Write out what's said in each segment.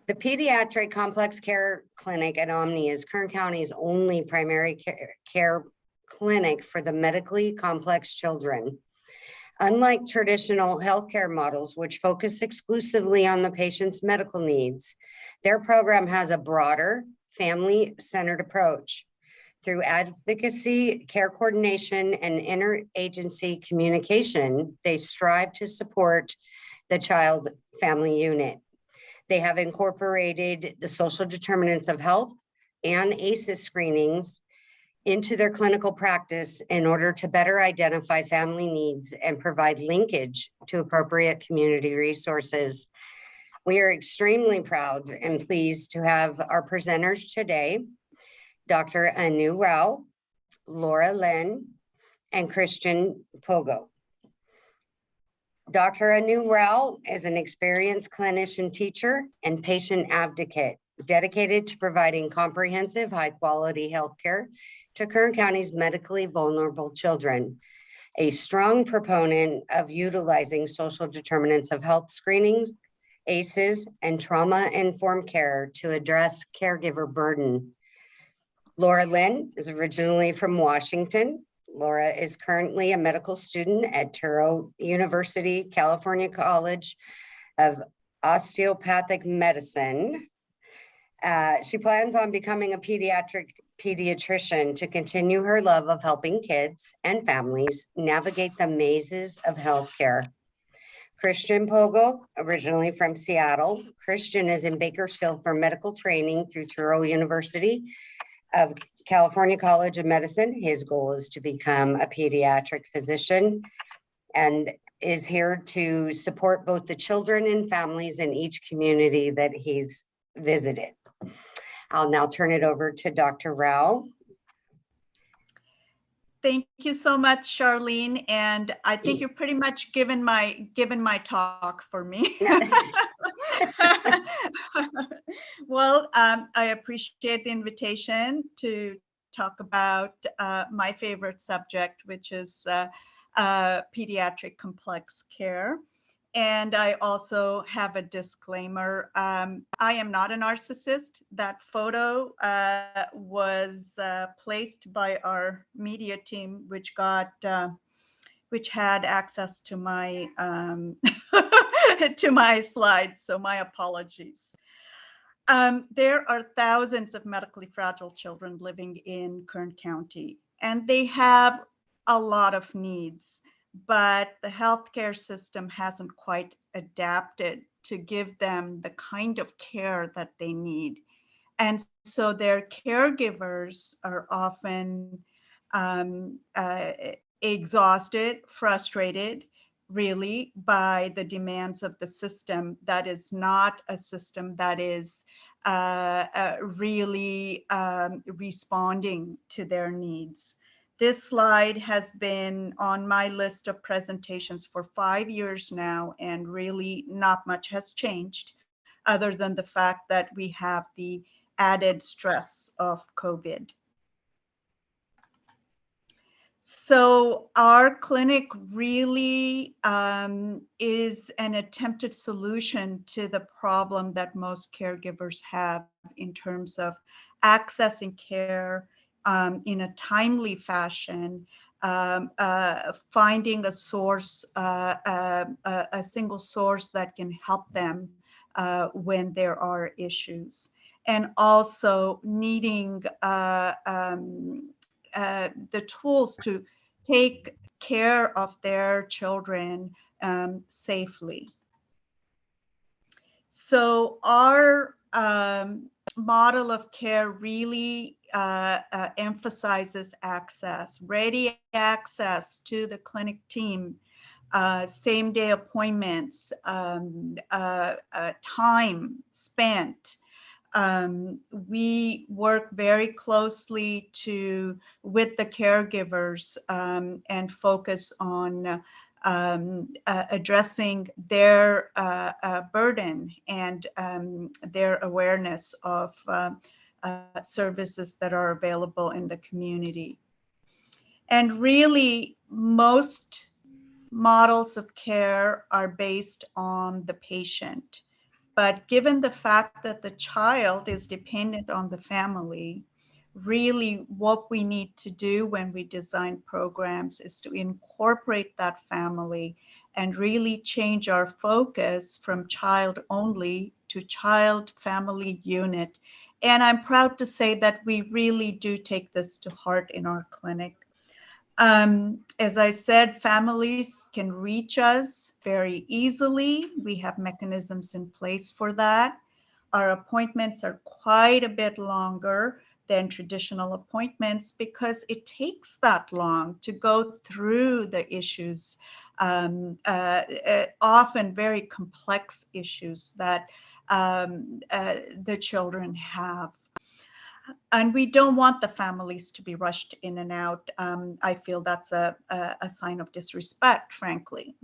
The Pediatric Complex Care Clinic at Omni is Kern County's only primary care clinic for the medically complex children. Unlike traditional healthcare models, which focus exclusively on the patient's medical needs, their program has a broader, family-centered approach. Through advocacy, care coordination, and interagency communication, they strive to support the child family unit. They have incorporated the social determinants of health and ACEs screenings into their clinical practice in order to better identify family needs and provide linkage to appropriate community resources. We are extremely proud and pleased to have our presenters today, Dr. Anu Rao, Laura Len, and Christian Pogo. Dr. Anu Rao is an experienced clinician teacher and patient advocate dedicated to providing comprehensive, high-quality healthcare to Kern County's medically vulnerable children. A strong proponent of utilizing social determinants of health screenings, ACEs, and trauma-informed care to address caregiver burden. Laura Lynn is originally from Washington. Laura is currently a medical student at Touro University, California College of Osteopathic Medicine. She plans on becoming a pediatrician to continue her love of helping kids and families navigate the mazes of healthcare. Christian Pogo, originally from Seattle. Christian is in Bakersfield for medical training through Touro University of California College of Medicine. His goal is to become a pediatric physician and is here to support both the children and families in each community that he's visited. I'll now turn it over to Dr. Rao. Thank you so much, Charlene. And I think you're pretty much given my talk for me. Well, I appreciate the invitation to talk about my favorite subject, which is pediatric complex care. And I also have a disclaimer. I am not a narcissist. That photo was placed by our media team, which had access to my to my slides. So my apologies. There are thousands of medically fragile children living in Kern County, and they have a lot of needs. But the healthcare system hasn't quite adapted to give them the kind of care that they need. And so their caregivers are often exhausted, frustrated, really, by the demands of the system that is not a system that is really responding to their needs. This slide has been on my list of presentations for 5 years now, and really not much has changed other than the fact that we have the added stress of COVID. So our clinic really is an attempted solution to the problem that most caregivers have in terms of accessing care in a timely fashion, finding a source, a single source that can help them when there are issues, and also needing the tools to take care of their children safely. So our model of care really emphasizes access, ready access to the clinic team, same day appointments, time spent. We work very closely with the caregivers and focus on addressing their burden and their awareness of services that are available in the community. And really, most models of care are based on the patient. But given the fact that the child is dependent on the family, really what we need to do when we design programs is to incorporate that family and really change our focus from child only to child family unit. And I'm proud to say that we really do take this to heart in our clinic. As I said, families can reach us very easily. We have mechanisms in place for that. Our appointments are quite a bit longer than traditional appointments because it takes that long to go through the issues, often very complex issues that the children have. And we don't want the families to be rushed in and out. I feel that's a sign of disrespect, frankly.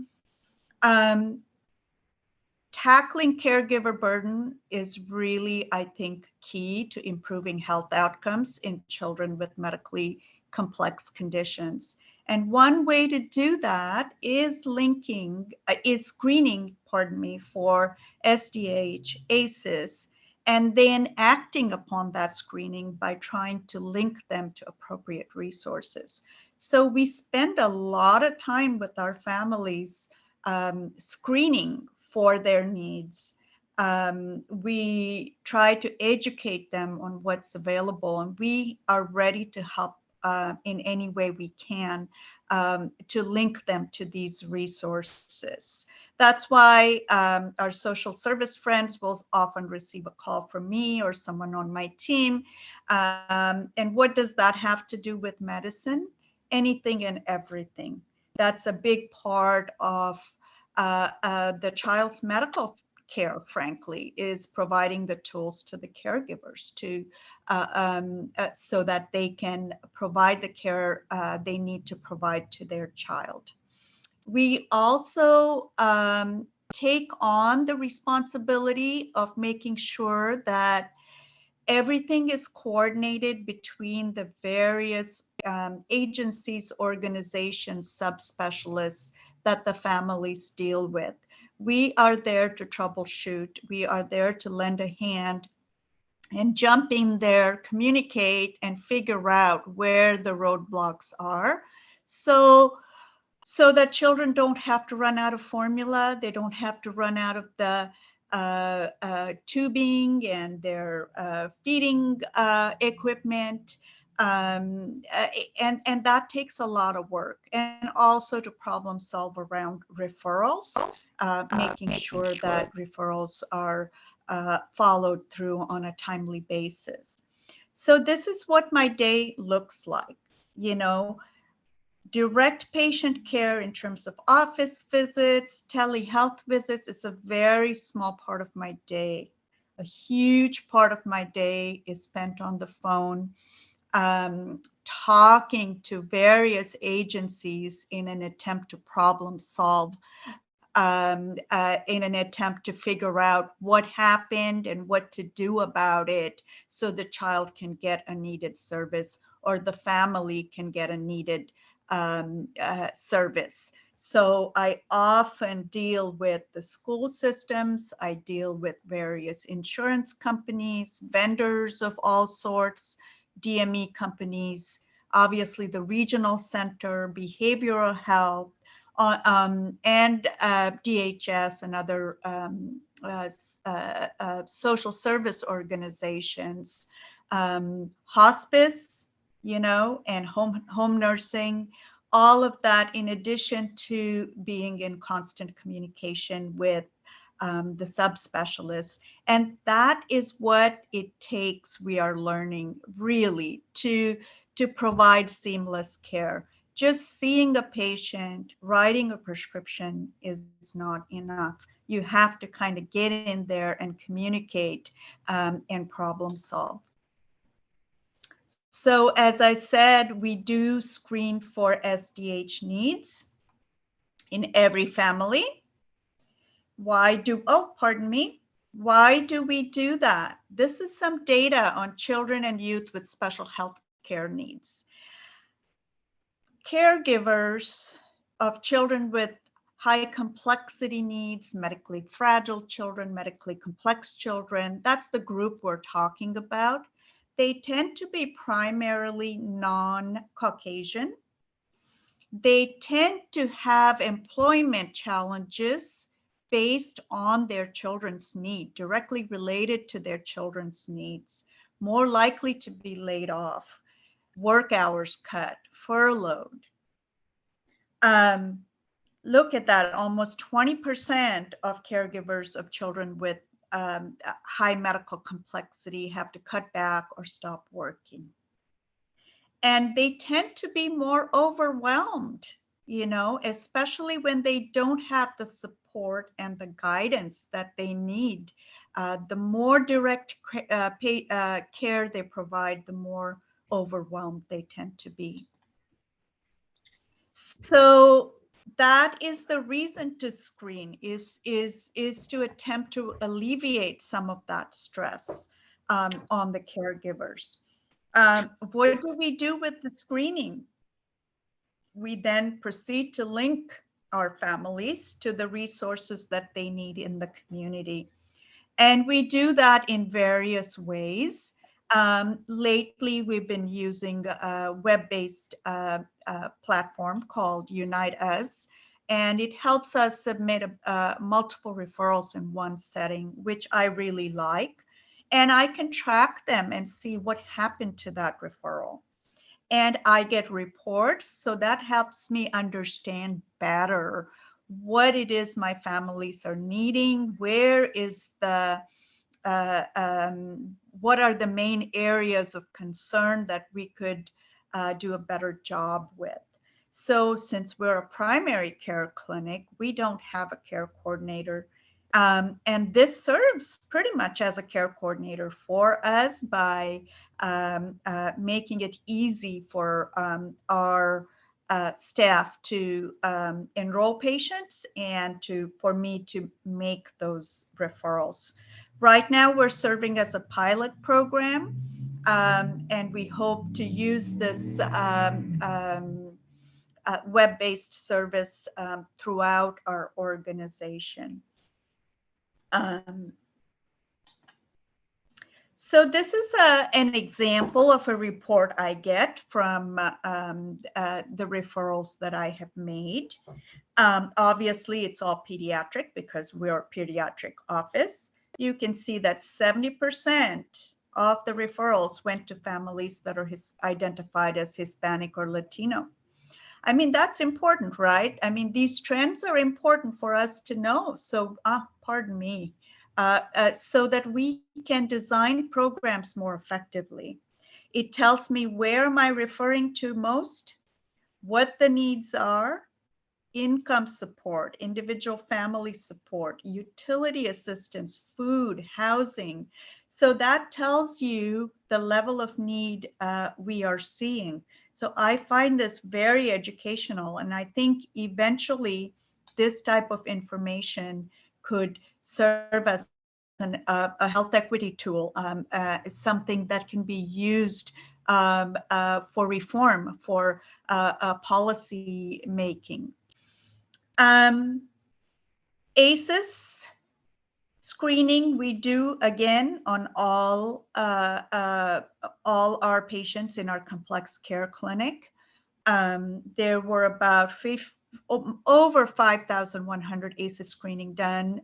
Tackling caregiver burden is really, I think, key to improving health outcomes in children with medically complex conditions. And one way to do that is screening, for SDOH, ACEs, and then acting upon that screening by trying to link them to appropriate resources. So we spend a lot of time with our families screening for their needs. We try to educate them on what's available, and we are ready to help in any way we can to link them to these resources. That's why our social service friends will often receive a call from me or someone on my team. And what does that have to do with medicine? Anything and everything. That's a big part of the child's medical care, frankly, is providing the tools to the caregivers to so that they can provide the care they need to provide to their child. We also take on the responsibility of making sure that everything is coordinated between the various agencies, organizations, subspecialists that the families deal with. We are there to troubleshoot. We are there to lend a hand and jump in there, communicate, and figure out where the roadblocks are. So that children don't have to run out of formula. They don't have to run out of the tubing and their feeding equipment. And that takes a lot of work. And also to problem solve around referrals, making sure that referrals are followed through on a timely basis. So this is what my day looks like, direct patient care in terms of office visits, telehealth visits. It's a very small part of my day. A huge part of my day is spent on the phone, talking to various agencies in an attempt to problem solve, in an attempt to figure out what happened and what to do about it so the child can get a needed service or the family can get a needed service. So I often deal with the school systems. I deal with various insurance companies, vendors of all sorts, DME companies, obviously the regional center, behavioral health, and DHS and other social service organizations, hospice, and home nursing, all of that in addition to being in constant communication with the subspecialists. And that is what it takes, we are learning, really, to provide seamless care. Just seeing a patient, writing a prescription is not enough. You have to kind of get in there and communicate and problem solve. So as I said, we do screen for SDH needs in every family. Why do we do that? This is some data on children and youth with special health care needs. Caregivers of children with high complexity needs, medically fragile children, medically complex children. That's the group we're talking about. They tend to be primarily non-Caucasian. They tend to have employment challenges based on their children's need, directly related to their children's needs, more likely to be laid off, work hours cut, furloughed. Look at that, almost 20% of caregivers of children with high medical complexity have to cut back or stop working. And they tend to be more overwhelmed, especially when they don't have the support and the guidance that they need. The more direct care they provide, the more overwhelmed they tend to be. So that is the reason to screen, is to attempt to alleviate some of that stress on the caregivers. What do we do with the screening? We then proceed to link our families to the resources that they need in the community. And we do that in various ways. Lately, we've been using a web-based platform called Unite Us, and it helps us submit multiple referrals in one setting, which I really like. And I can track them and see what happened to that referral. And I get reports, so that helps me understand better what it is my families are needing, where is the what are the main areas of concern that we could do a better job with. So since we're a primary care clinic, we don't have a care coordinator. And this serves pretty much as a care coordinator for us by making it easy for our staff to enroll patients and for me to make those referrals. Right now, we're serving as a pilot program, and we hope to use this web-based service throughout our organization. So this is an example of a report I get from the referrals that I have made. Obviously, it's all pediatric because we're a pediatric office. You can see that 70% of the referrals went to families that are identified as Hispanic or Latino. I mean, that's important, right? I mean, these trends are important for us to know. So, pardon me, so that we can design programs more effectively. It tells me where am I referring to most, what the needs are, income support, individual family support, utility assistance, food, housing. So that tells you the level of need we are seeing. So I find this very educational, and I think eventually this type of information could serve as a health equity tool, something that can be used for reform, for policy making. ACEs screening we do again on all our patients in our complex care clinic. There were about over 5,100 ACEs screening done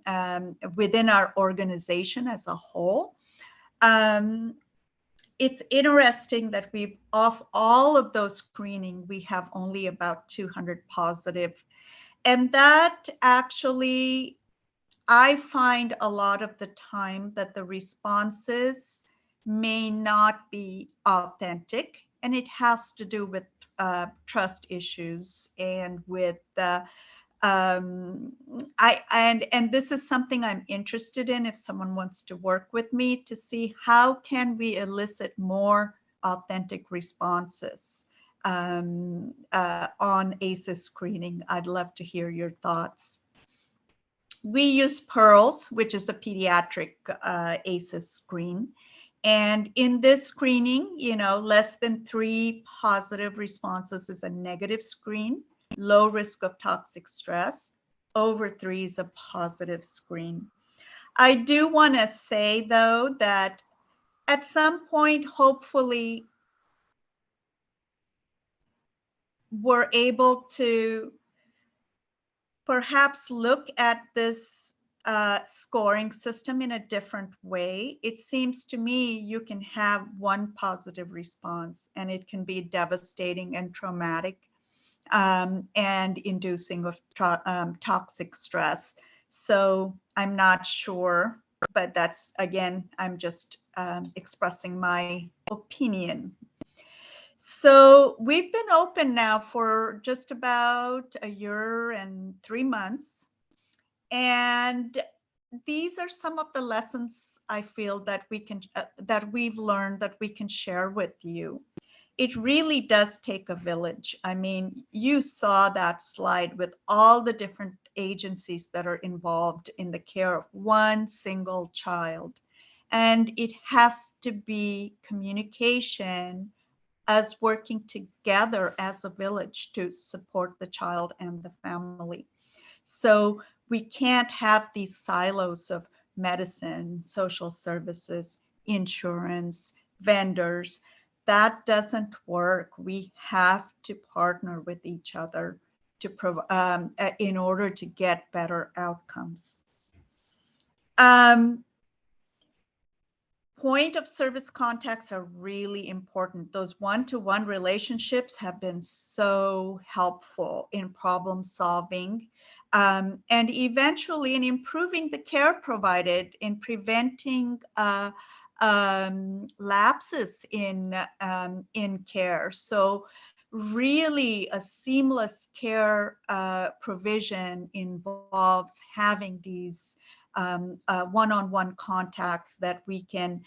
within our organization as a whole. It's interesting that of all of those screening, we have only about 200 positive. And that actually, I find a lot of the time that the responses may not be authentic, and it has to do with trust issues and with and this is something I'm interested in if someone wants to work with me to see how can we elicit more authentic responses on ACEs screening. I'd love to hear your thoughts. We use PEARLS, which is the pediatric ACEs screen. And in this screening, less than 3 positive responses is a negative screen, low risk of toxic stress. over 3 is a positive screen. I do want to say, though, that at some point, hopefully, we're able to perhaps look at this scoring system in a different way. It seems to me you can have one positive response and it can be devastating and traumatic and inducing of toxic stress. So I'm not sure, but that's, again, I'm just expressing my opinion. So we've been open now for just about a year and 3 months. And these are some of the lessons I feel that we can that we've learned that we can share with you. It really does take a village. I mean, you saw that slide with all the different agencies that are involved in the care of one single child. And it has to be communication, us working together as a village to support the child and the family. So we can't have these silos of medicine, social services, insurance, vendors. That doesn't work. We have to partner with each other to in order to get better outcomes. Point of service contacts are really important. Those one-to-one relationships have been so helpful in problem solving and eventually in improving the care provided, in preventing lapses in care. So really a seamless care provision involves having these one-on-one contacts that we can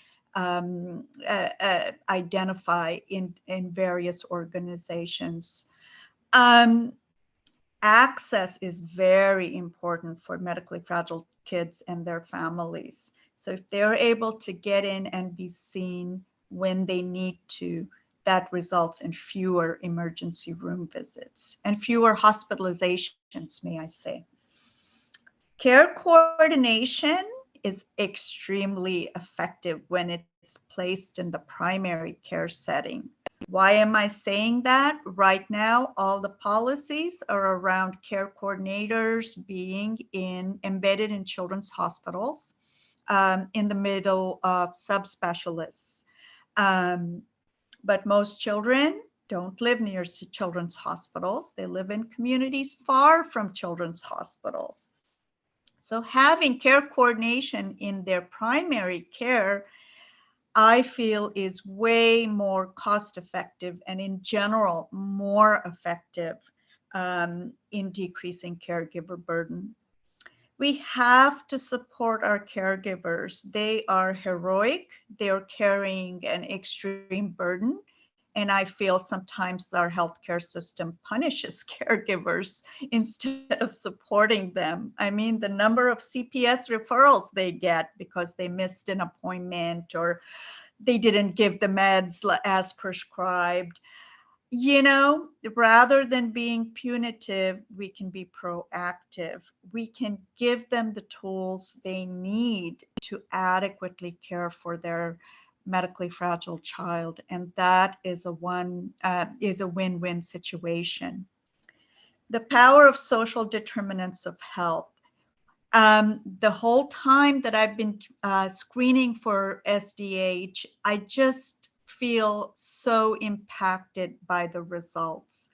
identify in various organizations. Access is very important for medically fragile kids and their families. So if they're able to get in and be seen when they need to, that results in fewer emergency room visits and fewer hospitalizations, may I say. Care coordination is extremely effective when it's placed in the primary care setting. Why am I saying that? Right now, all the policies are around care coordinators being embedded in children's hospitals in the middle of subspecialists. But most children don't live near children's hospitals. They live in communities far from children's hospitals. So having care coordination in their primary care, I feel, is way more cost effective and in general more effective in decreasing caregiver burden. We have to support our caregivers. They are heroic. They're carrying an extreme burden. And I feel sometimes our healthcare system punishes caregivers instead of supporting them. I mean, the number of CPS referrals they get because they missed an appointment or they didn't give the meds as prescribed. You know, rather than being punitive, we can be proactive. We can give them the tools they need to adequately care for their medically fragile child, and that is a win-win situation. The power of social determinants of health. The whole time that I've been screening for SDH, I just feel so impacted by the results.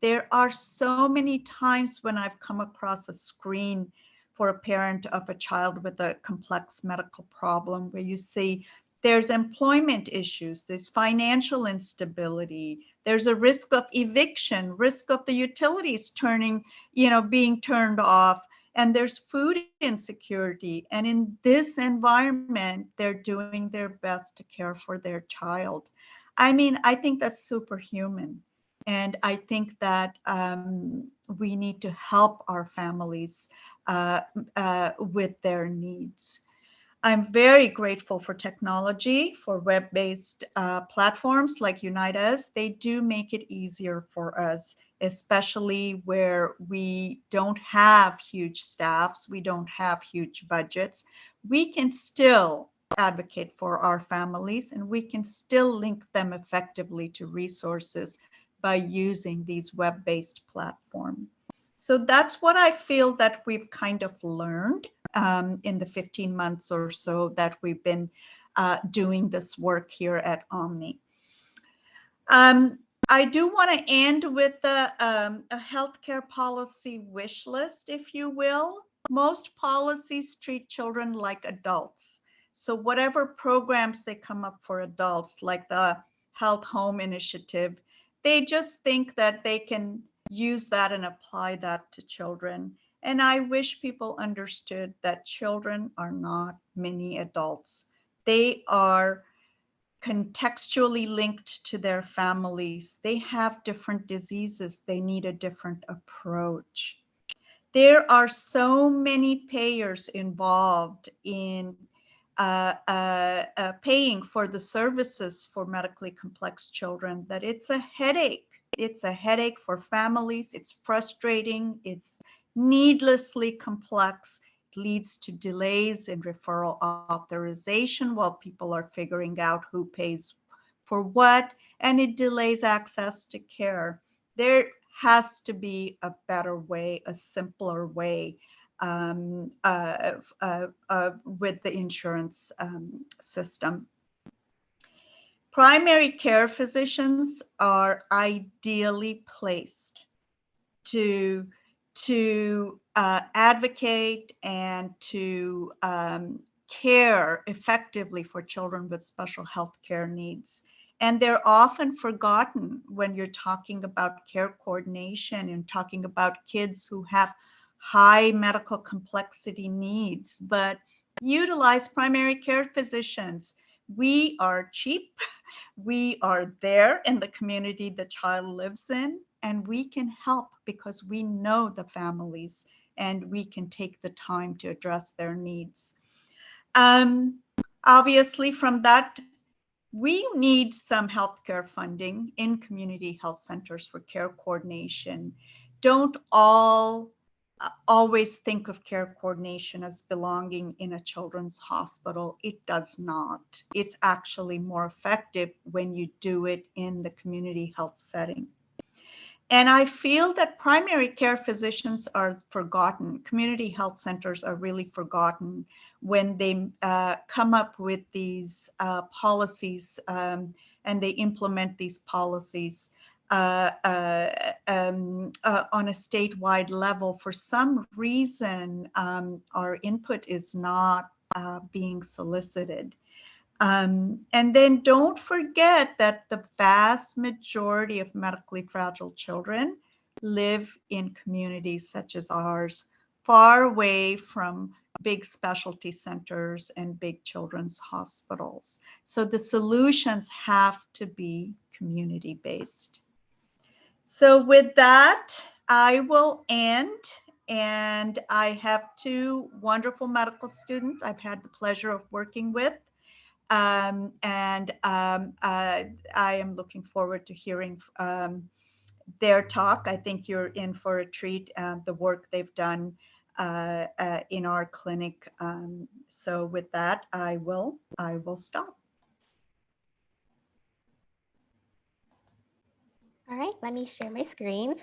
There are so many times when I've come across a screen for a parent of a child with a complex medical problem where you see there's employment issues, there's financial instability, there's a risk of eviction, risk of the utilities being turned off, and there's food insecurity. And in this environment, they're doing their best to care for their child. I mean, I think that's superhuman. And I think that we need to help our families with their needs. I'm very grateful for technology, for web-based platforms like Unite Us. They do make it easier for us, especially where we don't have huge staffs, we don't have huge budgets. We can still advocate for our families, and we can still link them effectively to resources by using these web-based platforms. So that's what I feel that we've kind of learned in the 15 months or so that we've been doing this work here at Omni. I do want to end with a healthcare policy wish list, if you will. Most policies treat children like adults. So whatever programs they come up for adults, like the Health Home Initiative, they just think that they can use that and apply that to children. And I wish people understood that children are not mini adults. They are contextually linked to their families. They have different diseases. They need a different approach. There are so many payers involved in paying for the services for medically complex children that it's a headache. It's a headache for families. It's frustrating. It's needlessly complex. It leads to delays in referral authorization while people are figuring out who pays for what, and it delays access to care. There has to be a better way, a simpler way with the insurance system. Primary care physicians are ideally placed to advocate and to care effectively for children with special health care needs. And they're often forgotten when you're talking about care coordination and talking about kids who have high medical complexity needs. But utilize primary care physicians. We are cheap. We are there in the community the child lives in, and we can help because we know the families and we can take the time to address their needs. Obviously, from that, we need some healthcare funding in community health centers for care coordination. Don't always think of care coordination as belonging in a children's hospital. It does not. It's actually more effective when you do it in the community health setting. And I feel that primary care physicians are forgotten. Community health centers are really forgotten when they come up with these policies and they implement these policies on a statewide level. For some reason, our input is not being solicited. And then don't forget that the vast majority of medically fragile children live in communities such as ours, far away from big specialty centers and big children's hospitals. So the solutions have to be community-based. So with that, I will end. And I have two wonderful medical students I've had the pleasure of working with. I am looking forward to hearing their talk. I think you're in for a treat, the work they've done in our clinic. So with that, I will stop. All right, let me share my screen.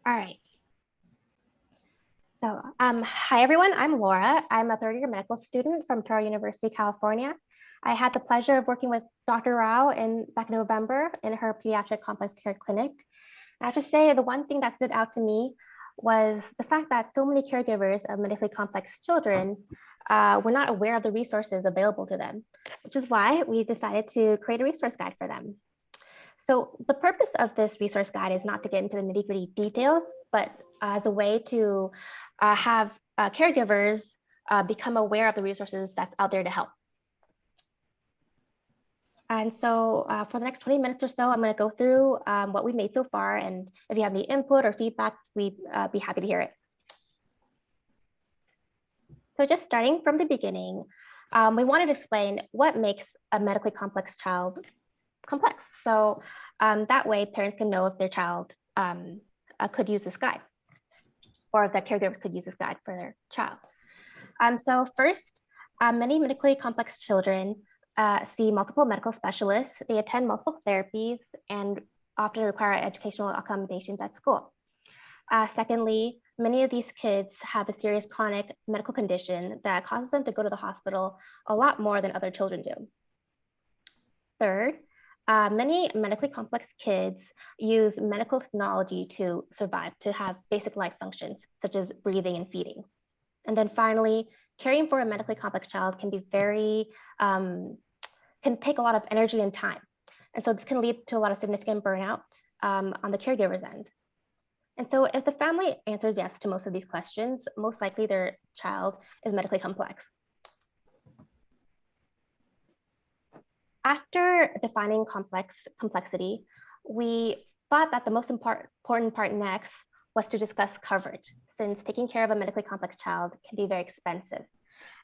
All right. So, hi everyone, I'm Laura. I'm a third-year medical student from Touro University, California. I had the pleasure of working with Dr. Rao back in November in her pediatric complex care clinic. I have to say, the one thing that stood out to me was the fact that so many caregivers of medically complex children were not aware of the resources available to them, which is why we decided to create a resource guide for them. So the purpose of this resource guide is not to get into the nitty-gritty details, but as a way to have caregivers become aware of the resources that's out there to help. And so for the next 20 minutes or so, I'm going to go through what we've made so far. And if you have any input or feedback, we'd be happy to hear it. So just starting from the beginning, we wanted to explain what makes a medically complex child complex. So that way parents can know if their child could use this guide, or if the caregivers could use this guide for their child. So first, many medically complex children see multiple medical specialists, they attend multiple therapies, and often require educational accommodations at school. Secondly, many of these kids have a serious chronic medical condition that causes them to go to the hospital a lot more than other children do. Third, many medically complex kids use medical technology to survive, to have basic life functions, such as breathing and feeding. And then finally, caring for a medically complex child can be can take a lot of energy and time. And so this can lead to a lot of significant burnout on the caregiver's end. And so if the family answers yes to most of these questions, most likely their child is medically complex. After defining complexity, we thought that the most important part next was to discuss coverage, since taking care of a medically complex child can be very expensive.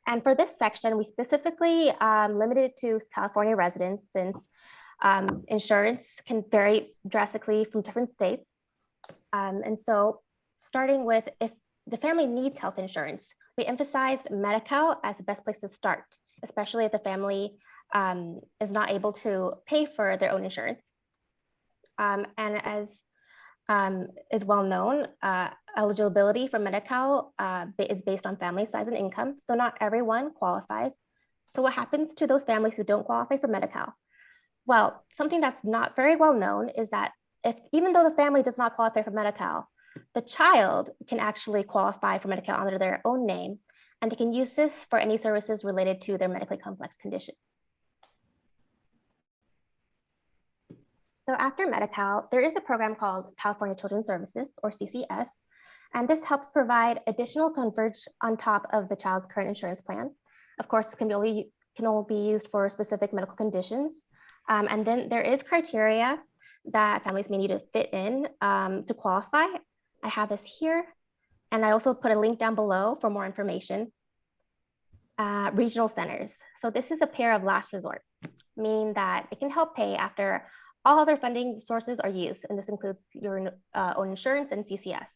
And for this section, we specifically limited it to California residents, since insurance can vary drastically from different states. And so starting with, if the family needs health insurance, we emphasized Medi-Cal as the best place to start, especially if the family is not able to pay for their own insurance. And as is well known, eligibility for Medi-Cal is based on family size and income, so not everyone qualifies. So what happens to those families who don't qualify for Medi-Cal? Well, something that's not very well known is that even though the family does not qualify for Medi-Cal, the child can actually qualify for Medi-Cal under their own name, and they can use this for any services related to their medically complex condition. So after Medi-Cal, there is a program called California Children's Services, or CCS, and this helps provide additional coverage on top of the child's current insurance plan. Of course, it can only be used for specific medical conditions. And then there is criteria that families may need to fit in to qualify. I have this here, and I also put a link down below for more information. Regional centers. So this is a payer of last resort, meaning that it can help pay after all other funding sources are used, and this includes your own insurance and CCS.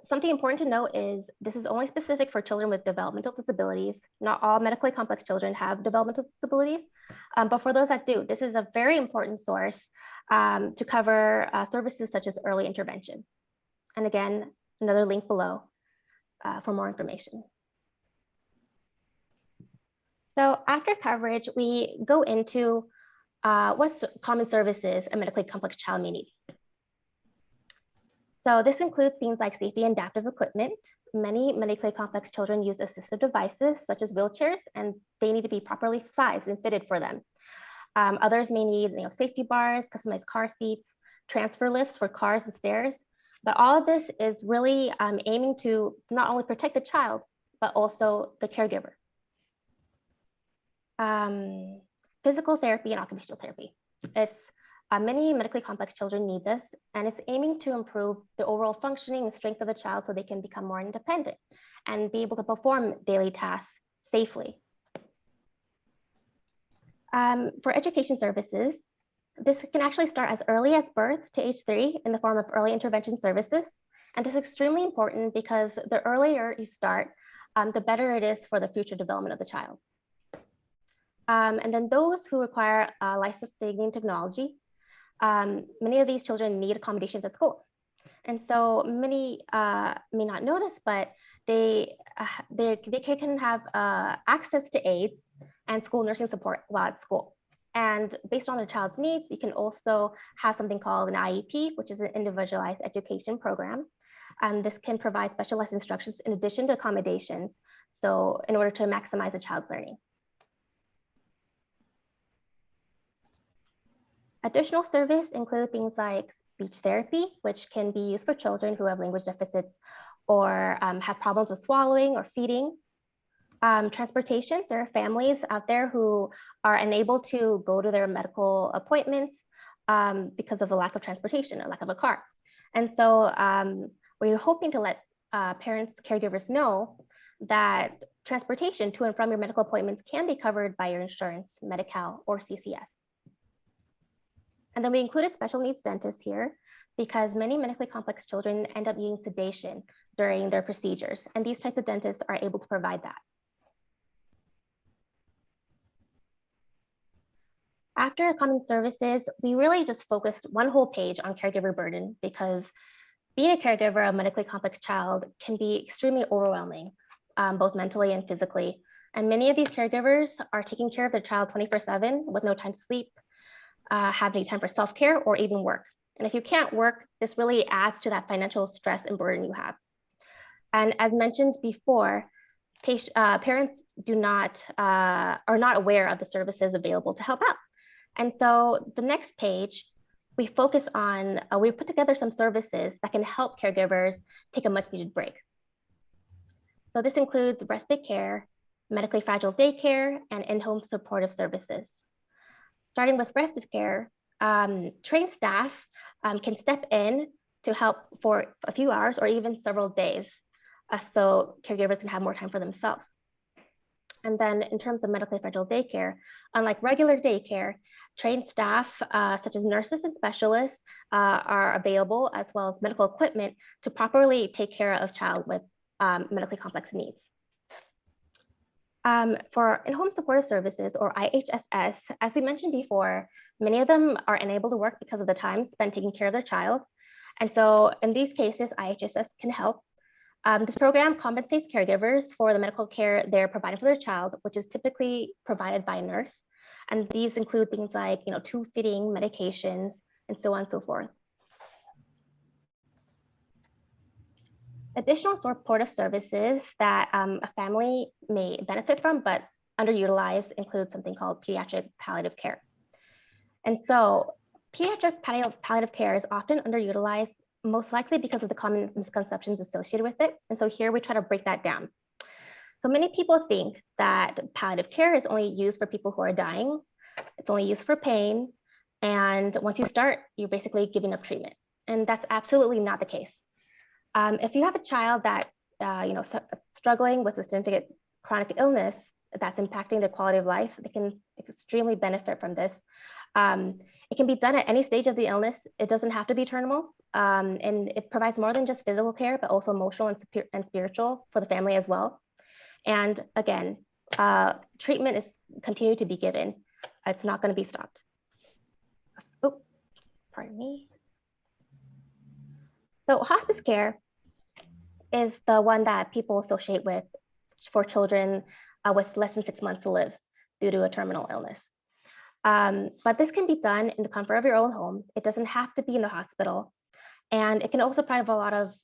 Something important to note is this is only specific for children with developmental disabilities. Not all medically complex children have developmental disabilities, but for those that do, this is a very important source to cover services such as early intervention. And again, another link below for more information. So after coverage, we go into what common services a medically complex child may need. So this includes things like safety and adaptive equipment. Many medically complex children use assistive devices such as wheelchairs, and they need to be properly sized and fitted for them. Others may need safety bars, customized car seats, transfer lifts for cars and stairs. But all of this is really aiming to not only protect the child, but also the caregiver. Physical therapy and occupational therapy. Many medically complex children need this, and it's aiming to improve the overall functioning and strength of the child so they can become more independent and be able to perform daily tasks safely. For education services, this can actually start as early as birth to age 3 in the form of early intervention services. And this is extremely important because the earlier you start, the better it is for the future development of the child. And then those who require life-sustaining technology, many of these children need accommodations at school. And so many may not know this, but they can have access to aids and school nursing support while at school. And based on their child's needs, you can also have something called an IEP, which is an individualized education program. And this can provide specialized instructions in addition to accommodations, so in order to maximize the child's learning. Additional services include things like speech therapy, which can be used for children who have language deficits or have problems with swallowing or feeding. Transportation, there are families out there who are unable to go to their medical appointments because of a lack of transportation, a lack of a car. And so we're hoping to let parents, caregivers know that transportation to and from your medical appointments can be covered by your insurance, Medi-Cal, or CCS. And then we included special needs dentists here because many medically complex children end up needing sedation during their procedures, and these types of dentists are able to provide that. After common services, we really just focused one whole page on caregiver burden because being a caregiver of a medically complex child can be extremely overwhelming, both mentally and physically. And many of these caregivers are taking care of their child 24/7 with no time to sleep, having time for self-care or even work. And if you can't work, this really adds to that financial stress and burden you have. And as mentioned before, parents are not aware of the services available to help out. And so the next page, we focus on, we put together some services that can help caregivers take a much needed break. So this includes respite care, medically fragile daycare, and in-home supportive services. Starting with respite care, trained staff can step in to help for a few hours or even several days, so caregivers can have more time for themselves. And then in terms of medically fragile daycare, unlike regular daycare, trained staff such as nurses and specialists are available, as well as medical equipment to properly take care of child with medically complex needs. For in-home supportive services, or IHSS, as we mentioned before, many of them are unable to work because of the time spent taking care of their child. And so in these cases, IHSS can help. This program compensates caregivers for the medical care they're providing for their child, which is typically provided by a nurse. And these include things like, tube feeding, medications, and so on and so forth. Additional supportive services that a family may benefit from but underutilized include something called pediatric palliative care. And so pediatric palliative care is often underutilized, most likely because of the common misconceptions associated with it. And so here we try to break that down. So many people think that palliative care is only used for people who are dying. It's only used for pain. And once you start, you're basically giving up treatment. And that's absolutely not the case. If you have a child that's struggling with a significant chronic illness that's impacting their quality of life, they can extremely benefit from this. It can be done at any stage of the illness. It doesn't have to be terminal. And it provides more than just physical care, but also emotional and spiritual for the family as well. And again, treatment is continued to be given. It's not going to be stopped. Oh, pardon me. So hospice care is the one that people associate with for children with less than 6 months to live due to a terminal illness. But this can be done in the comfort of your own home. It doesn't have to be in the hospital. And it can also provide a lot of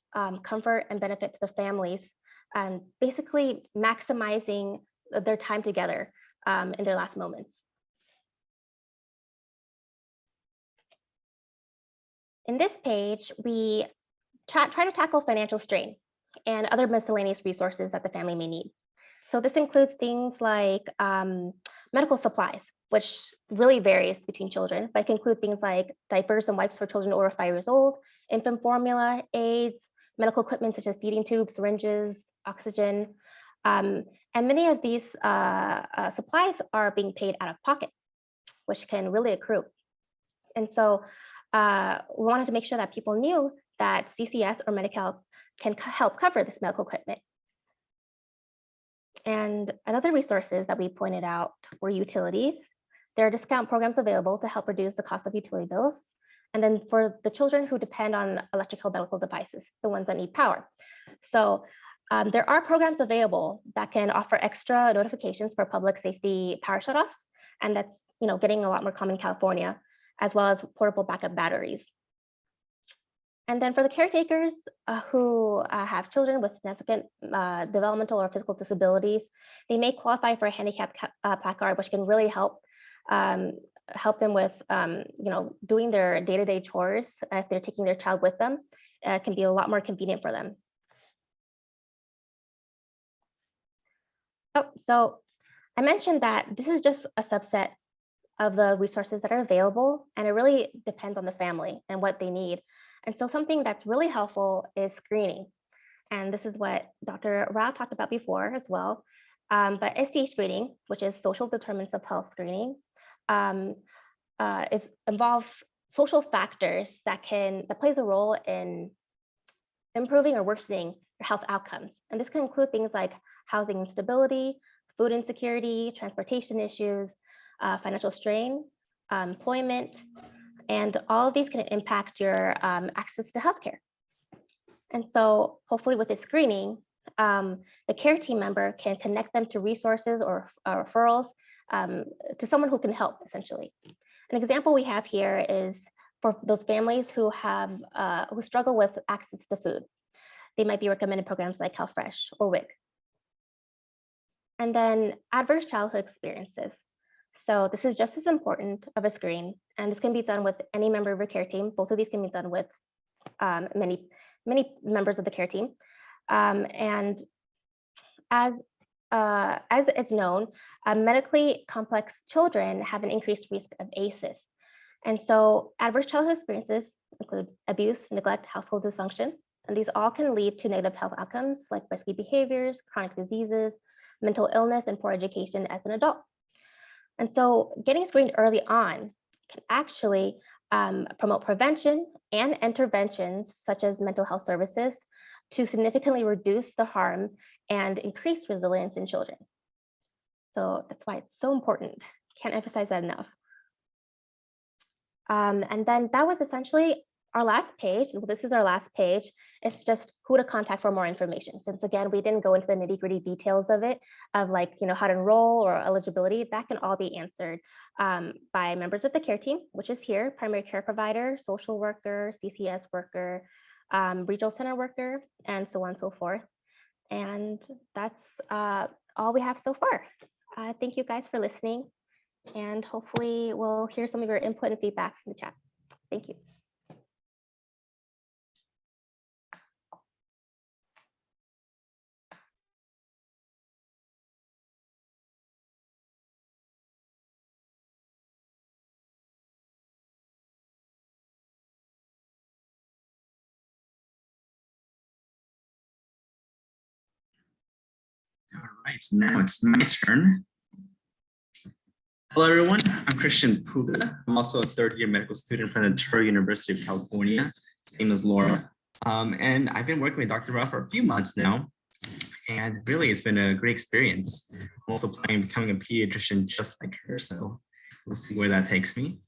comfort and benefit to the families, and basically maximizing their time together in their last moments. In this page, we try to tackle financial strain and other miscellaneous resources that the family may need. So this includes things like medical supplies, which really varies between children, but it can include things like diapers and wipes for children over 5 years old, infant formula, aids, medical equipment such as feeding tubes, syringes, oxygen. And many of these supplies are being paid out of pocket, which can really accrue. And so we wanted to make sure that people knew that CCS or Medi-Cal can help cover this medical equipment. And another resources that we pointed out were utilities. There are discount programs available to help reduce the cost of utility bills. And then for the children who depend on electrical medical devices, the ones that need power. So there are programs available that can offer extra notifications for public safety power shutoffs. And that's getting a lot more common in California, as well as portable backup batteries. And then for the caretakers who have children with significant developmental or physical disabilities, they may qualify for a handicap placard, which can really help them with doing their day-to-day chores if they're taking their child with them. It can be a lot more convenient for them. Oh, so I mentioned that this is just a subset of the resources that are available, and it really depends on the family and what they need. And so something that's really helpful is screening. And this is what Dr. Rao talked about before as well. But SDH screening, which is social determinants of health screening, involves social factors that plays a role in improving or worsening your health outcomes. And this can include things like housing instability, food insecurity, transportation issues, financial strain, employment, and all of these can impact your access to healthcare. And so hopefully with this screening, the care team member can connect them to resources or referrals to someone who can help, essentially. An example we have here is for those families who struggle with access to food. They might be recommended programs like HealthFresh or WIC. And then adverse childhood experiences. So this is just as important of a screen, and this can be done with any member of your care team. Both of these can be done with many members of the care team. And as it's known, medically complex children have an increased risk of ACEs. And so adverse childhood experiences include abuse, neglect, household dysfunction, and these all can lead to negative health outcomes like risky behaviors, chronic diseases, mental illness, and poor education as an adult. And so getting screened early on can actually promote prevention and interventions such as mental health services to significantly reduce the harm and increase resilience in children. So that's why it's so important. Can't emphasize that enough. And then that was essentially our last page. This is our last page. It's just who to contact for more information. Since again, we didn't go into the nitty-gritty details of it, of like, how to enroll or eligibility. That can all be answered by members of the care team, which is here, primary care provider, social worker, CCS worker, regional center worker, and so on and so forth. And that's all we have so far. Thank you guys for listening. And hopefully we'll hear some of your input and feedback from the chat. Thank you. All right, now it's my turn. Hello, everyone. I'm Christian Puga. I'm also a third-year medical student from the Touro University of California, same as Laura. And I've been working with Dr. Rao for a few months now, and really it's been a great experience. I'm also planning on becoming a pediatrician just like her, so we'll see where that takes me.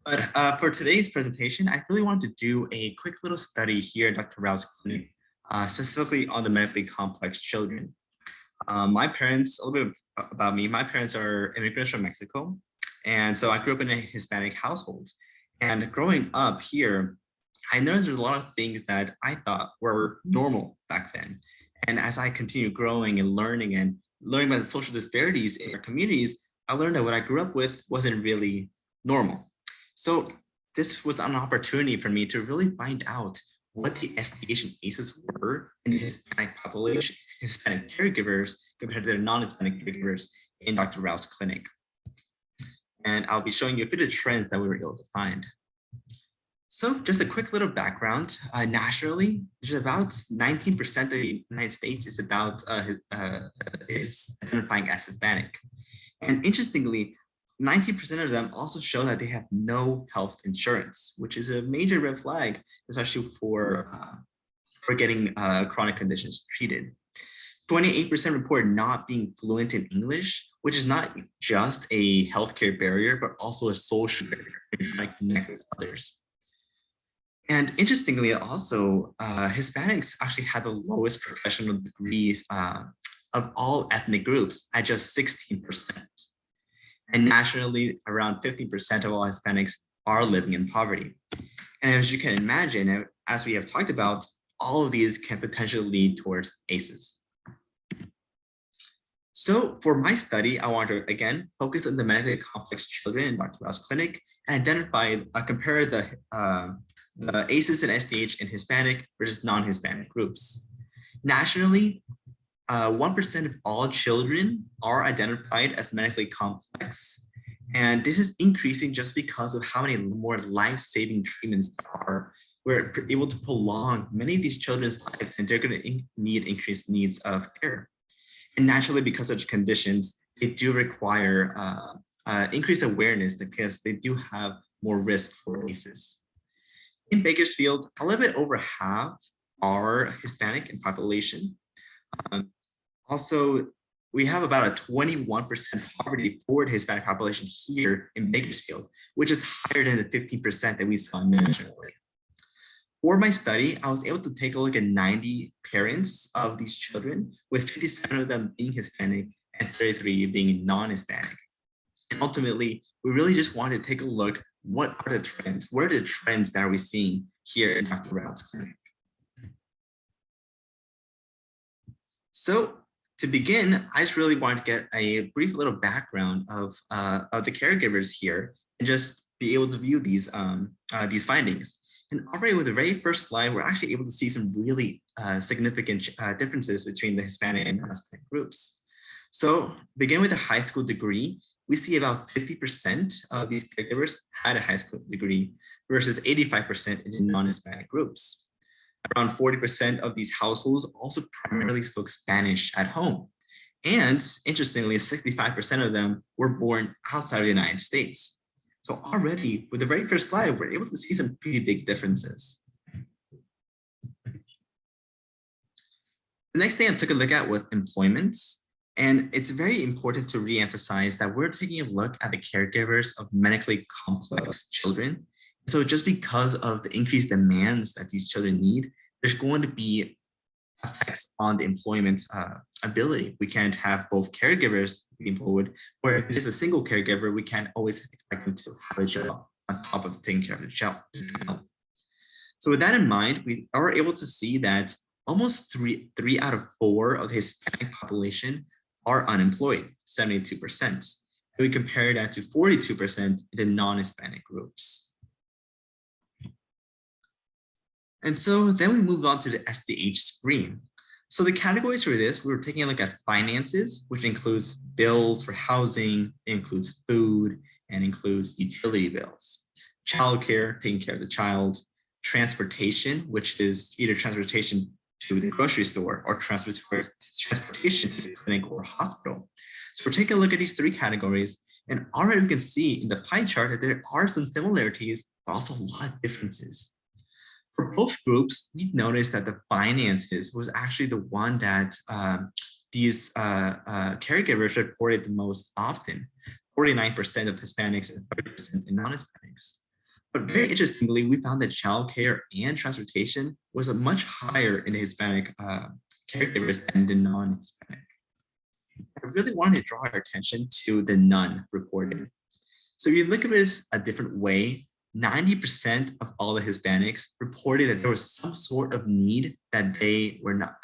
But for today's presentation, I really wanted to do a quick little study here at Dr. Rao's clinic, specifically on the medically complex children. My parents, a little bit about me, my parents are immigrants from Mexico. And so I grew up in a Hispanic household. And growing up here, I noticed there's a lot of things that I thought were normal back then. And as I continued growing and learning about the social disparities in our communities, I learned that what I grew up with wasn't really normal. So this was an opportunity for me to really find out what the SDH and ACEs were in the Hispanic population, Hispanic caregivers compared to their non-Hispanic caregivers in Dr. Rao's clinic. And I'll be showing you a bit of trends that we were able to find. So just a quick little background. Nationally, there's about 19% of the United States is identifying as Hispanic. And interestingly, 90% of them also show that they have no health insurance, which is a major red flag, especially for getting chronic conditions treated. 28% report not being fluent in English, which is not just a healthcare barrier, but also a social barrier in trying to connect with others. And interestingly, also, Hispanics actually have the lowest professional degrees of all ethnic groups at just 16%. And nationally, around 50% of all Hispanics are living in poverty. And as you can imagine, as we have talked about, all of these can potentially lead towards ACEs. So for my study, I want to, again, focus on the medically complex children in Dr. Rao's clinic and compare the ACEs and SDH in Hispanic versus non-Hispanic groups. Nationally, 1% of all children are identified as medically complex, And this is increasing just because of how many more life-saving treatments there are. We're able to prolong many of these children's lives, and they're going to need increased needs of care. And naturally, because of conditions, they do require increased awareness because they do have more risk for ACEs. In Bakersfield, a little bit over half are Hispanic in population. Also, we have about a 21% poverty for the Hispanic population here in Bakersfield, which is higher than the 15% that we saw nationally. For my study, I was able to take a look at 90 parents of these children, with 57 of them being Hispanic and 33 being non-Hispanic. And ultimately, we really just wanted to take a look, what are the trends? What are the trends that are we seeing here in Dr. Rao's clinic? So to begin, I just really wanted to get a brief little background of the caregivers here and just be able to view these findings. And already with the very first slide, we're actually able to see some really significant differences between the Hispanic and non-Hispanic groups. So begin with a high school degree, we see about 50% of these caregivers had a high school degree versus 85% in the non-Hispanic groups. Around 40% of these households also primarily spoke Spanish at home. And interestingly, 65% of them were born outside of the United States. So already with the very first slide, we're able to see some pretty big differences. The next thing I took a look at was employment. And it's very important to reemphasize that we're taking a look at the caregivers of medically complex children. So just because of the increased demands that these children need, there's going to be effects on the employment ability. We can't have both caregivers be employed, or if it is a single caregiver, we can't always expect them to have a job on top of taking care of the child. So with that in mind, we are able to see that almost three out of 4 of the Hispanic population are unemployed, 72%. And we compare that to 42% in the non-Hispanic groups. And so then we move on to the SDH screen. So the categories for this, we were taking a look at finances, which includes bills for housing, it includes food, and includes utility bills. Childcare, taking care of the child. Transportation, which is either transportation to the grocery store or transportation to the clinic or hospital. So we're taking a look at these 3 categories, and already we can see in the pie chart that there are some similarities, but also a lot of differences. For both groups, we noticed that the finances was actually the one that these caregivers reported the most often, 49% of Hispanics and 30% in non-Hispanics. But very interestingly, we found that childcare and transportation was a much higher in the Hispanic caregivers than the non-Hispanic. I really wanted to draw our attention to the none reported. So if you look at this a different way, 90% of all the Hispanics reported that there was some sort of need that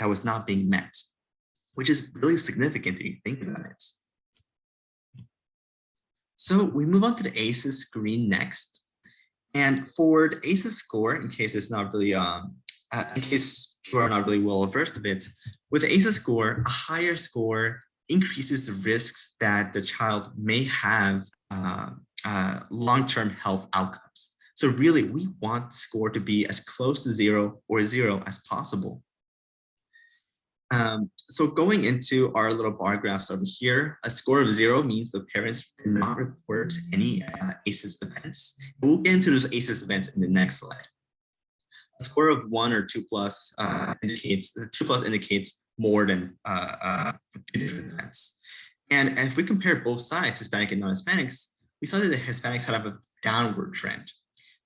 was not being met, which is really significant if you think about it. So we move on to the ACEs screen next. And for the ACEs score, in case it's not really, in case people are not really well versed of it, with the ACEs score, a higher score increases the risks that the child may have long-term health outcomes. So really, we want the score to be as close to 0 or 0 as possible. So going into our little bar graphs over here, a score of 0 means the parents did not report any ACEs events. We'll get into those ACEs events in the next slide. A score of 1 or 2+ indicates more than 2 different events. And if we compare both sides, Hispanic and non-Hispanics, we saw that the Hispanics had a downward trend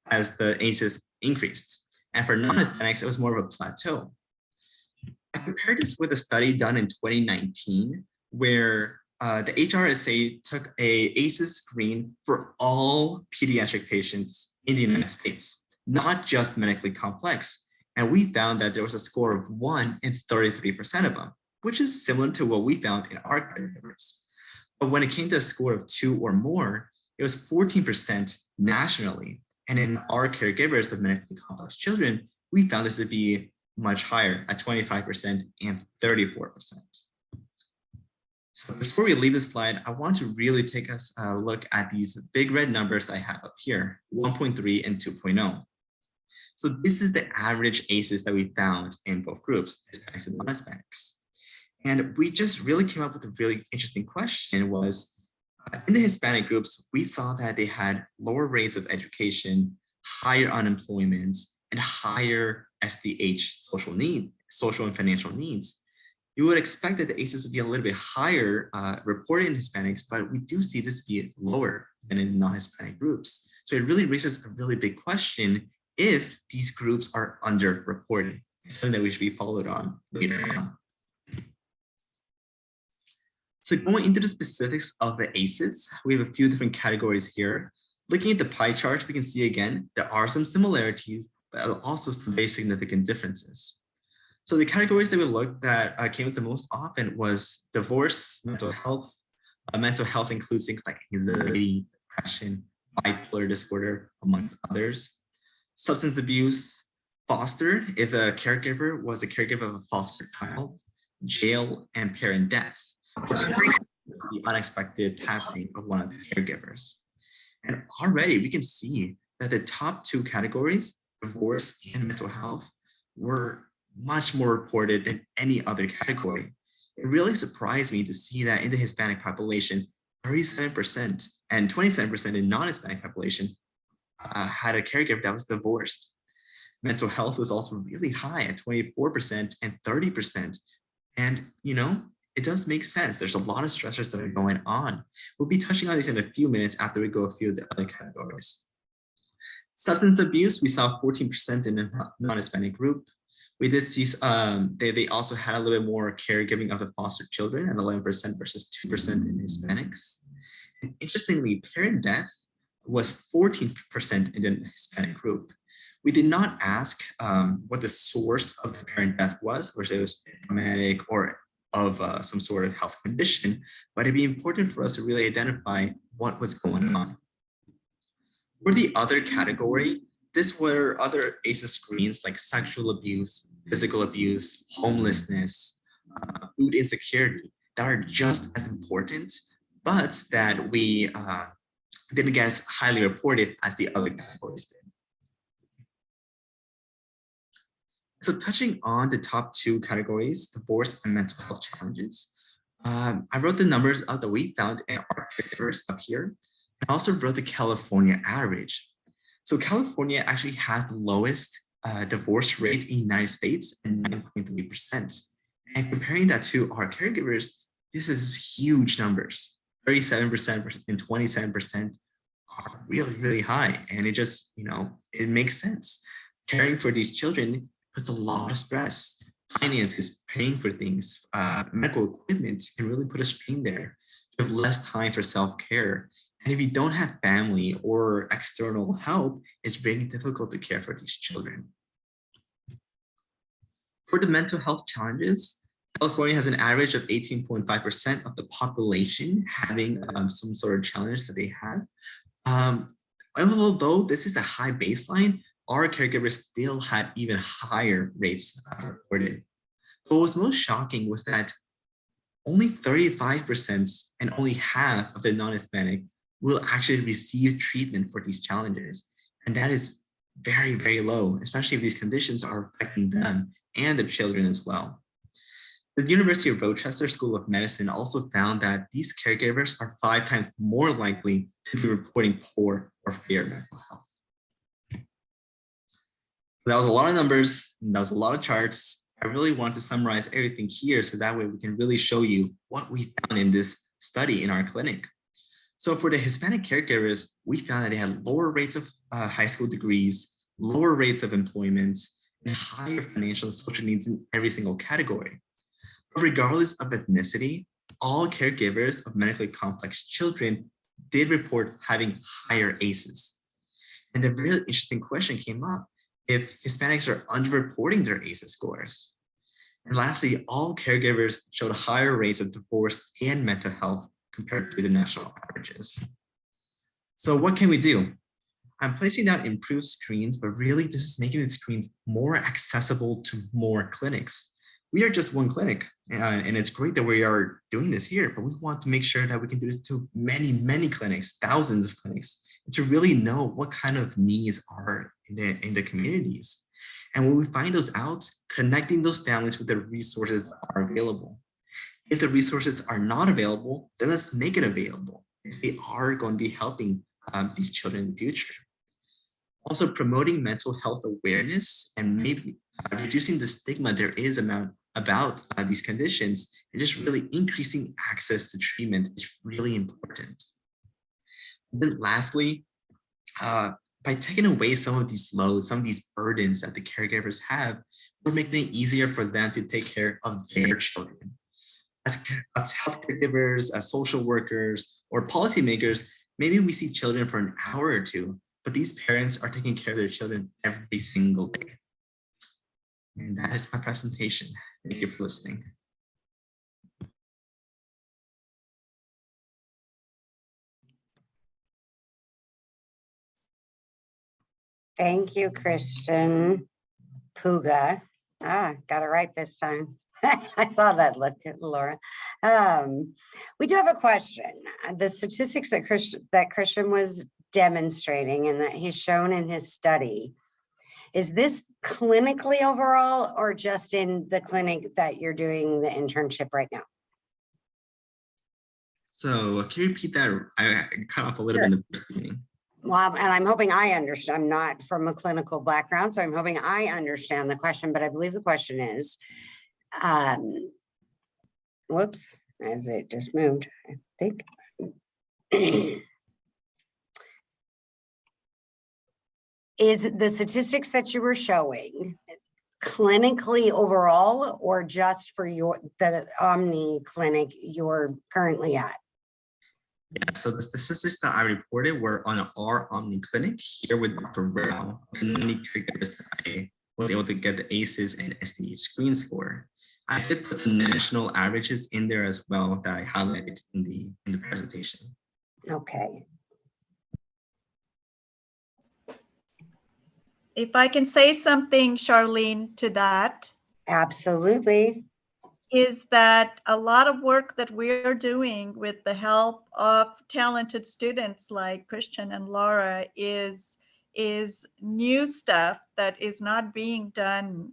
as the ACEs increased. And for non-Hispanics, it was more of a plateau. I compared this with a study done in 2019, where the HRSA took a ACEs screen for all pediatric patients in the United States, not just medically complex. And we found that there was a score of 1 in 33% of them, which is similar to what we found in our caregivers. But when it came to a score of 2 or more, it was 14% nationally. And in our caregivers of medically complex children, we found this to be much higher at 25% and 34%. So before we leave this slide, I want to really take us a look at these big red numbers I have up here, 1.3 and 2.0. So this is the average ACEs that we found in both groups, Hispanics and non-Hispanics. And we just really came up with a really interesting question was, in the Hispanic groups, we saw that they had lower rates of education, higher unemployment, and higher SDH social and financial needs. You would expect that the ACEs would be a little bit higher reported in Hispanics, but we do see this to be lower than in non-Hispanic groups. So it really raises a really big question if these groups are underreported, something that we should be followed on later on. So going into the specifics of the ACEs, we have a few different categories here. Looking at the pie chart, we can see again, there are some similarities, but also some very significant differences. So the categories that we looked at came up the most often was divorce, mental health. Mental health includes things like anxiety, depression, bipolar disorder, amongst others. Substance abuse, foster, if a caregiver was a caregiver of a foster child, jail, and parent death. The unexpected passing of one of the caregivers. And already we can see that the top two categories, divorce and mental health, were much more reported than any other category. It really surprised me to see that in the Hispanic population, 37% and 27% in non-Hispanic population had a caregiver that was divorced. Mental health was also really high at 24% and 30%. And, you know, it does make sense. There's a lot of stressors that are going on. We'll be touching on these in a few minutes after we go a few of the other categories. Substance abuse, we saw 14% in the non-Hispanic group. We did see they also had a little bit more caregiving of the foster children at 11% versus 2% in Hispanics. And interestingly, parent death was 14% in the Hispanic group. We did not ask what the source of the parent death was, whether it was traumatic or of some sort of health condition, but it'd be important for us to really identify what was going on. For the other category, this were other ACEs screens like sexual abuse, physical abuse, homelessness, food insecurity that are just as important, but that we didn't get as highly reported as the other categories did. So touching on the top two categories, divorce and mental health challenges, I wrote the numbers that we found in our caregivers up here. I also wrote the California average. So California actually has the lowest divorce rate in the United States at 9.3%. And comparing that to our caregivers, this is huge numbers. 37% and 27% are really, really high. And it just, you know, it makes sense. Caring for these children puts a lot of stress. Finances, paying for things, medical equipment can really put a strain there. You have less time for self-care. And if you don't have family or external help, it's very difficult to care for these children. For the mental health challenges, California has an average of 18.5% of the population having some sort of challenge that they have. Although this is a high baseline, our caregivers still had even higher rates reported. What was most shocking was that only 35% and only half of the non-Hispanic will actually receive treatment for these challenges. And that is very, very low, especially if these conditions are affecting them and their children as well. The University of Rochester School of Medicine also found that these caregivers are 5 times more likely to be reporting poor or fair mental health. That was a lot of numbers, and that was a lot of charts. I really want to summarize everything here so that way we can really show you what we found in this study in our clinic. So for the Hispanic caregivers, we found that they had lower rates of high school degrees, lower rates of employment, and higher financial and social needs in every single category. But regardless of ethnicity, all caregivers of medically complex children did report having higher ACEs. And a really interesting question came up if Hispanics are underreporting their ACEs scores. And lastly, all caregivers showed higher rates of divorce and mental health compared to the national averages. So what can we do? I'm placing down improved screens, but really this is making the screens more accessible to more clinics. we are just one clinic, and it's great that we are doing this here, but we want to make sure that we can do this to many, many clinics, thousands of clinics, and to really know what kind of needs are in the communities. And when we find those out, connecting those families with the resources that are available. If the resources are not available, then let's make it available if they are going to be helping these children in the future. Also promoting mental health awareness and maybe reducing the stigma there is about these conditions, and just really increasing access to treatment is really important. And then lastly, by taking away some of these loads, some of these burdens that the caregivers have, we're making it easier for them to take care of their children. As healthcare givers, as social workers, or policymakers, maybe we see children for an hour or two, but these parents are taking care of their children every single day. And that is my presentation. Thank you for listening. Thank you, Christian Puga. Got it right this time. I saw that look, Laura. We do have a question. The statistics that Christian was demonstrating and that he's shown in his study, is this clinically overall or just in the clinic that you're doing the internship right now? So can you repeat that? I cut off a little bit in the beginning. Well, and I'm hoping I understand. I'm not from a clinical background, so I'm hoping I understand the question, but I believe the question is, whoops, as it just moved, I think. Is the statistics that you were showing clinically overall or just for the Omni clinic you're currently at? Yeah, so the statistics that I reported were on our Omni clinic here with Dr. Rao, the many caregivers that I was able to get the ACEs and SDOH screens for. I did put some national averages in there as well that I highlighted in the presentation. Okay. If I can say something, Charlene, to that. Absolutely. Is that a lot of work that we're doing with the help of talented students like Christian and Laura is new stuff that is not being done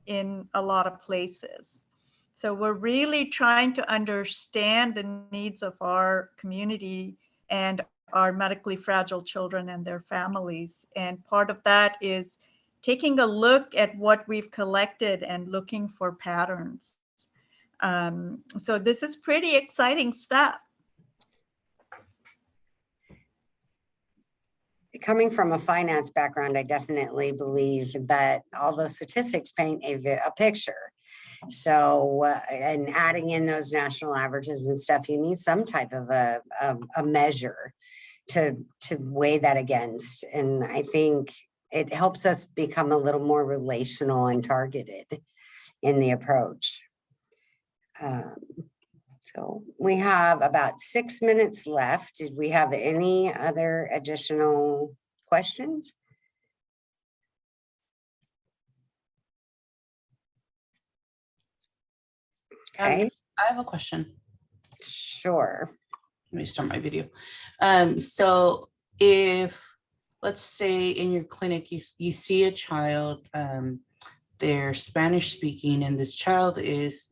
in a lot of places. So we're really trying to understand the needs of our community and our medically fragile children and their families. And part of that is taking a look at what we've collected and looking for patterns. So this is pretty exciting stuff. Coming from a finance background, I definitely believe that all those statistics paint a picture. So, and adding in those national averages and stuff, you need some type of a measure to weigh that against. And I think it helps us become a little more relational and targeted in the approach. So we have about 6 minutes left. Did we have any other additional questions? Okay. I have a question. Sure. Let me start my video. So if, let's say in your clinic, you see a child, they're Spanish speaking, and this child is,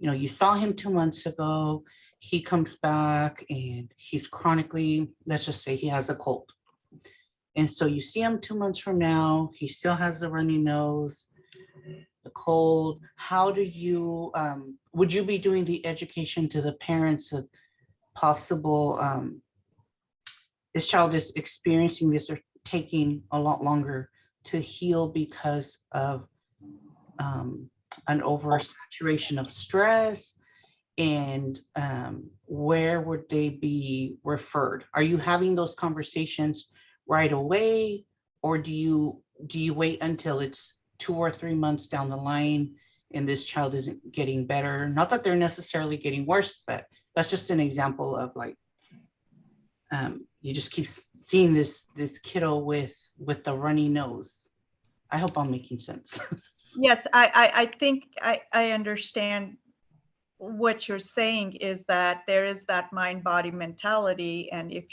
you saw him 2 months ago, he comes back and he's chronically, let's just say he has a cold. And so you see him 2 months from now, he still has the runny nose, the cold. How do you, would you be doing the education to the parents of possible, this child is experiencing this or taking a lot longer to heal because of an oversaturation of stress, and where would they be referred? Are you having those conversations right away, or do you wait until it's 2 or 3 months down the line and this child isn't getting better? Not that they're necessarily getting worse, but that's just an example of like, you just keep seeing this kiddo with the runny nose. I hope I'm making sense. Yes, I think I understand what you're saying is that there is that mind-body mentality, and if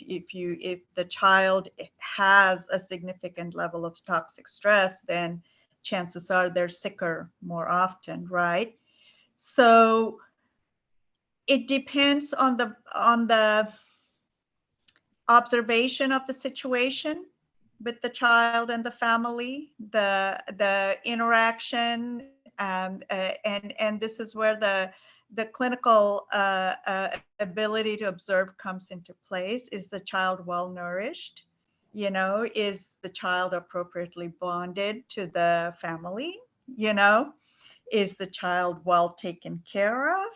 the child has a significant level of toxic stress, then chances are they're sicker more often, right? So it depends on the observation of the situation with the child and the family, the interaction, and this is where the clinical ability to observe comes into place. Is the child well nourished? You know, is the child appropriately bonded to the family? You know, is the child well taken care of?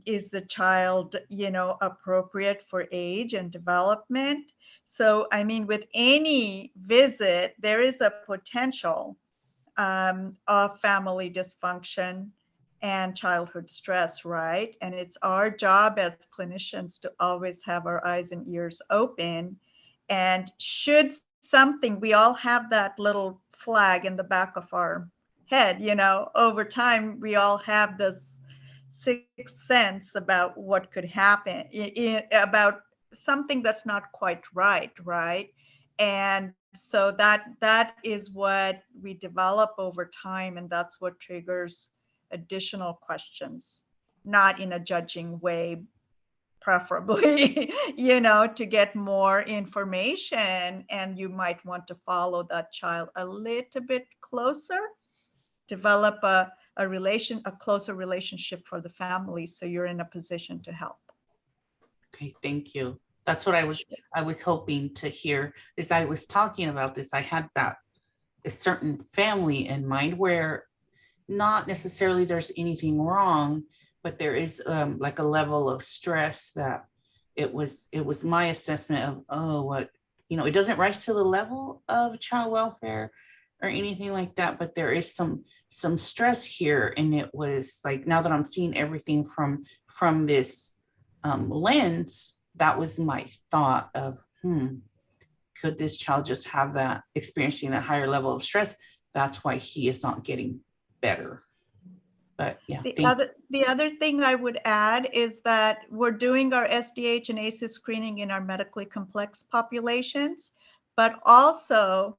Is the child, you know, appropriate for age and development? So, I mean, with any visit, there is a potential of family dysfunction and childhood stress, right? And it's our job as clinicians to always have our eyes and ears open. And should something, we all have that little flag in the back of our head, you know, over time, we all have this sixth sense about what could happen, about something that's not quite right, right? And so that is what we develop over time, and that's what triggers additional questions, not in a judging way, preferably, you know, to get more information, and you might want to follow that child a little bit closer, develop a closer relationship for the family, so you're in a position to help. Okay, thank you. That's what I was hoping to hear. As I was talking about this, I had a certain family in mind where not necessarily there's anything wrong, but there is like a level of stress that it was my assessment of, oh, what, you know, it doesn't rise to the level of child welfare or anything like that, but there is some stress here. And it was like, now that I'm seeing everything from this lens, that was my thought of, could this child just have that, experiencing that higher level of stress? That's why he is not getting better. But yeah. The other thing I would add is that we're doing our SDH and ACEs screening in our medically complex populations, but also,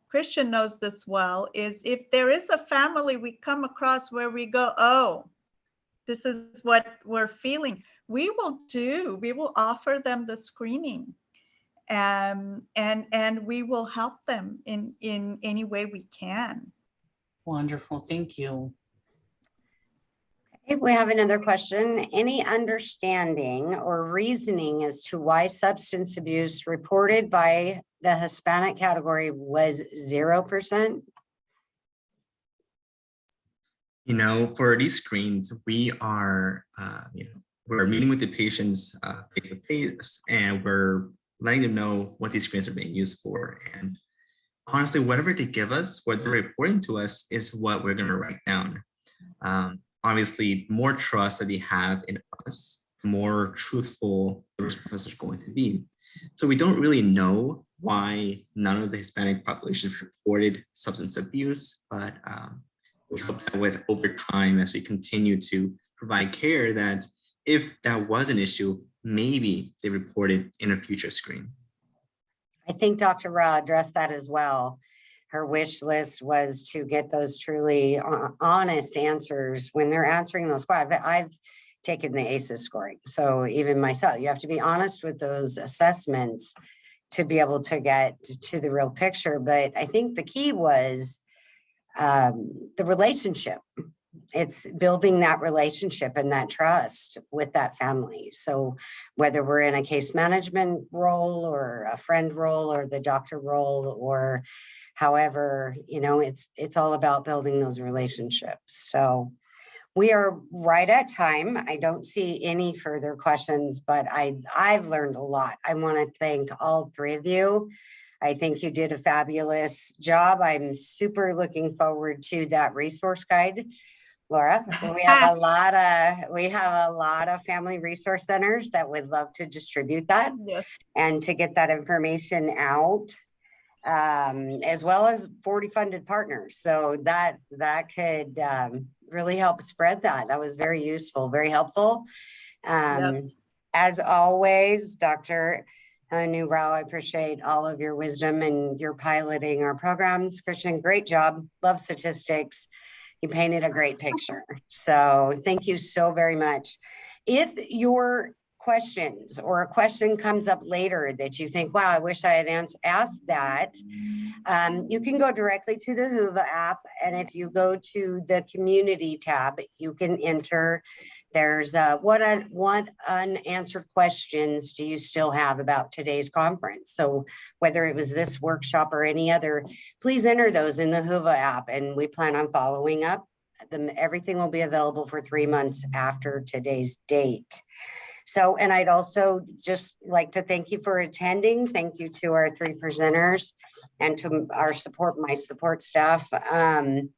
Christian knows this well, is if there is a family we come across where we go, oh, this is what we're feeling, we will offer them the screening, and we will help them in any way we can. Wonderful, thank you. If we have another question, any understanding or reasoning as to why substance abuse reported by the Hispanic category was 0%? You know, for these screens, we are, we're meeting with the patients face to face, and we're letting them know what these screens are being used for. And honestly, whatever they give us, what they're reporting to us is what we're going to write down. Obviously, more trust that they have in us, more truthful the responses are going to be. So we don't really know why none of the Hispanic population reported substance abuse, but we hope that with over time, as we continue to provide care, that if that was an issue, maybe they report it in a future screen. I think Dr. Rao addressed that as well. Her wish list was to get those truly honest answers when they're answering those questions. I've taken the ACEs scoring. So even myself, you have to be honest with those assessments to be able to get to the real picture. But I think the key was the relationship. It's building that relationship and that trust with that family. So whether we're in a case management role or a friend role or the doctor role, or however, you know, it's all about building those relationships. So we are right at time. I don't see any further questions, but I've learned a lot. I want to thank all three of you. I think you did a fabulous job. I'm super looking forward to that resource guide. Laura, we have a lot of family resource centers that would love to distribute that. Yes. And to get that information out. as well as 40 funded partners. So that could really help spread that. That was very useful, very helpful. Yes. As always, Dr. Anuradha Rao, I appreciate all of your wisdom and your piloting our programs. Christian, great job. Love statistics. You painted a great picture. So thank you so very much. If your questions or a question comes up later that you think, wow, I wish I had asked that, you can go directly to the Whova app. And if you go to the community tab, you can enter. There's what unanswered questions do you still have about today's conference? So whether it was this workshop or any other, please enter those in the Whova app, and we plan on following up. Everything will be available for 3 months after today's date. So, and I'd also just like to thank you for attending. Thank you to our 3 presenters and to our my support staff. And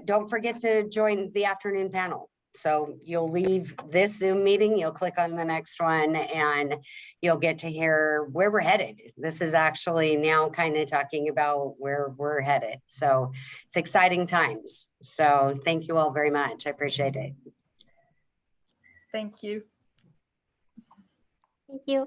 don't forget to join the afternoon panel. So you'll leave this Zoom meeting, you'll click on the next one, and you'll get to hear where we're headed. This is actually now kind of talking about where we're headed. So it's exciting times. So thank you all very much. I appreciate it. Thank you. Thank you.